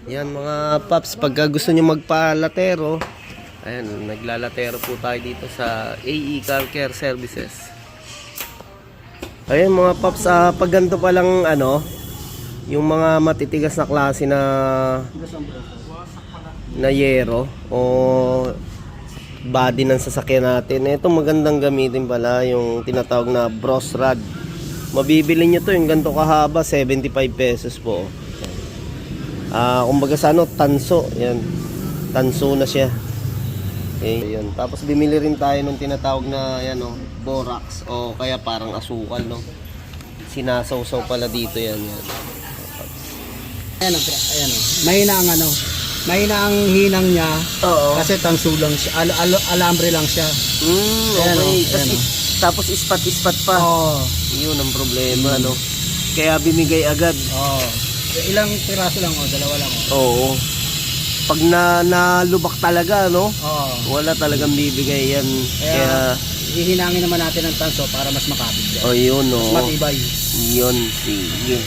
Yan mga paps, pagka gusto nyo magpa-latero, ayan, naglalatero po tayo dito sa AE Car Care Services. Ayan mga paps, pag ganito pa lang yung mga matitigas na klase na yero o body ng sasakyan natin, ito magandang gamitin pala yung tinatawag na bros rod. Mabibili nyo to yung ganito kahaba, 75 pesos po. Kumbaga sa tanso, yan. Tanso na siya. Okay, yun. Tapos bimili rin tayo ng tinatawag na borax o kaya parang asukal, no. Sinasawsaw pala dito yan. Ayan, ayan. Mahina ang hinang niya. Oo. Kasi tanso lang siya. Alambre lang siya. Okay. Tapos ispat-ispat pa. Oo. Yun ang problema, no. Kaya bimigay agad. Oo. Ilang piraso lang, dalawa lang. Oo. Pag nalubak talaga, no? Oo. Wala talagang bibigay yan. Kaya hihinangin naman natin ang tanso para mas makapit yan. oh, yun, no. Mas matibay. Yun, sige.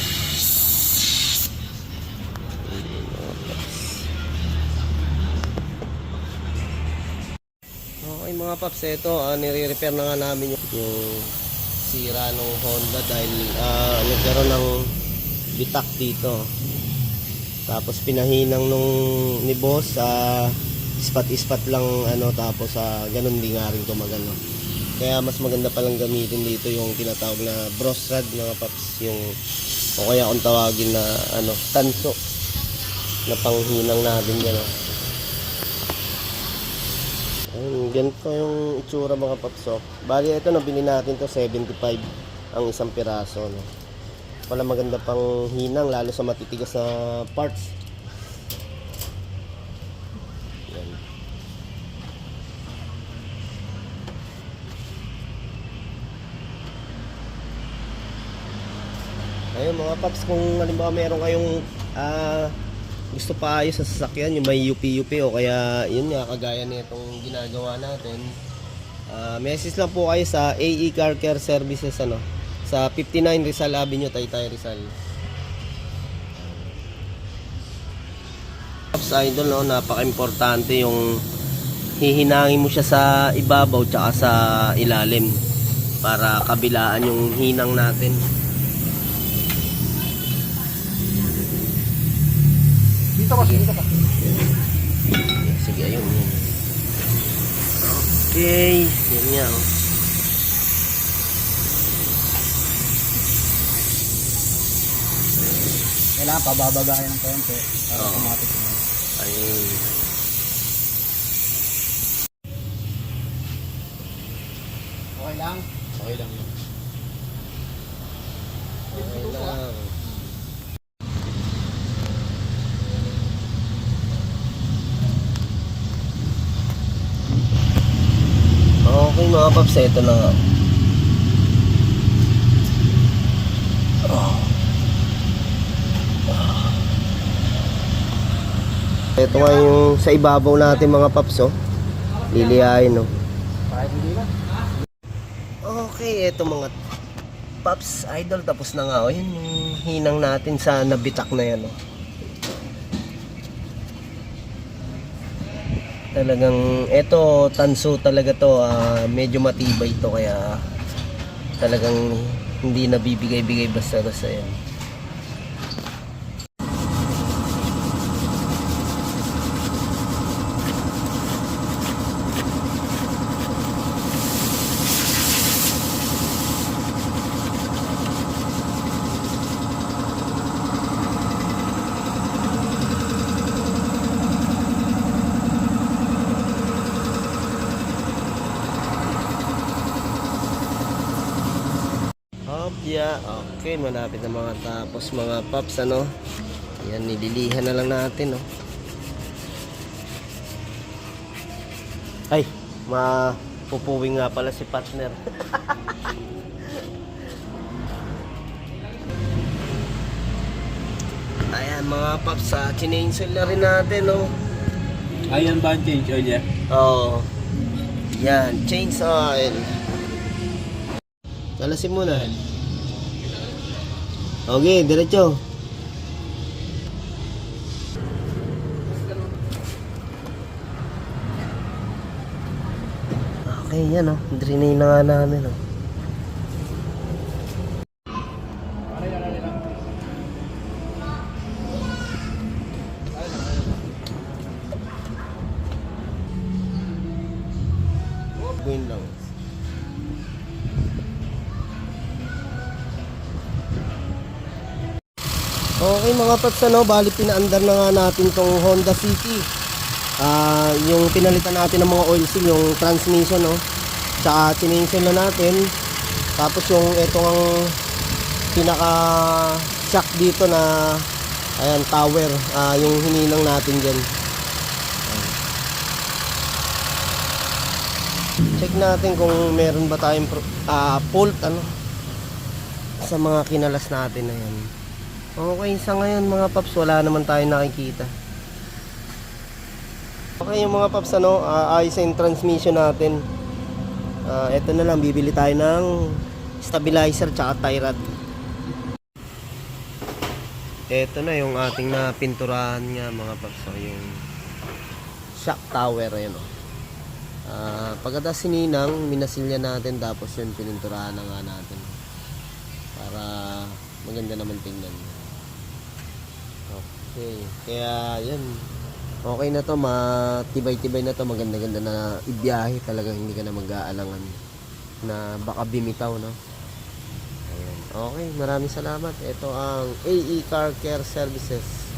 Okay mga paps, ito nire-repair na nga namin yung sira ng Honda dahil nagkaroon ng bitak dito. Tapos pinahinang ni boss ispat-ispat lang tapos ganun di nga rin tumagal, no? Kaya mas maganda palang gamitin dito yung tinatawag na bros rod mga paps, yung o kaya kung tawagin na tanso na panghinang natin yan, no? Ganito yung itsura mga paps, oh. Bali ito nabili natin to 75 ang isang piraso, no? Wala maganda pang hinang lalo sa matitigas na parts. Yan. Ayun mga paps, kung halimbawa meron kayong gusto pa ayos sa sasakyan, yung may UP-UP o kaya yun nga kagaya nitong ginagawa natin, message lang po kayo sa AE Car Care Services sa 59 Rizal Avenue, Taytay, Rizal. Paps idol, no, napaka-importante yung hihinangin mo siya sa ibabaw tsaka sa ilalim para kabilaan yung hinang natin. Dito ka. Sige, ayun. Okay, yun nga, oh. Kailangan pababagayan ng konti para automatic na. Ayun. Okay lang? Okay lang yun. Okay lang. Okay mga paps, ito na nga. Ito nga yung sa ibabaw natin mga paps, oh. Liliyain, oh. Okay, ito mga paps idol, tapos na nga, oh. Yan yung hinang natin sa nabitak na yan, oh. Talagang ito tanso talaga to, medyo matibay to kaya talagang hindi nabibigay-bigay basta-basta yan. Okay, malapit na mga tapos mga paps, yan, nililihan na lang natin, no. Ay, mapupuwing nga pala si partner. Ayan mga paps, chinainsail na rin natin, no. Ayan ba ang change oil niya? Oo. Yan, change oil. Lalasin mo na. Okay, diretso. Okay, yan o. Drinay na nga namin o. Gawin lang. Okay mga paps, bali pinaandar na nga natin tong Honda City. Yung pinalitan natin ng mga oil seal, yung transmission, no? Tsaka chininsil na natin. Tapos yung itong pinaka shock dito na ayan, tower, yung hinilang natin dyan. Check natin kung meron ba tayong fault sa mga kinalas natin na yan. Okay, sa ngayon mga paps, wala naman tayong nakikita. Okay, yung mga paps, ayos yung transmission natin. Ito na lang, bibili tayo ng stabilizer tsaka tie rod. Ito na yung ating napinturahan nga mga paps, yung shock tower, yun o. Pagkatapos sininang, minasilya natin, tapos yun pininturahan na nga natin para maganda naman tingnan. Okay, kaya yun, okay na to, matibay-tibay na to, maganda-ganda na ibiyahe, talagang hindi ka na mag-aalangan na baka bimitaw, no? Ayan. Okay, maraming salamat. Ito ang AE Car Care Services.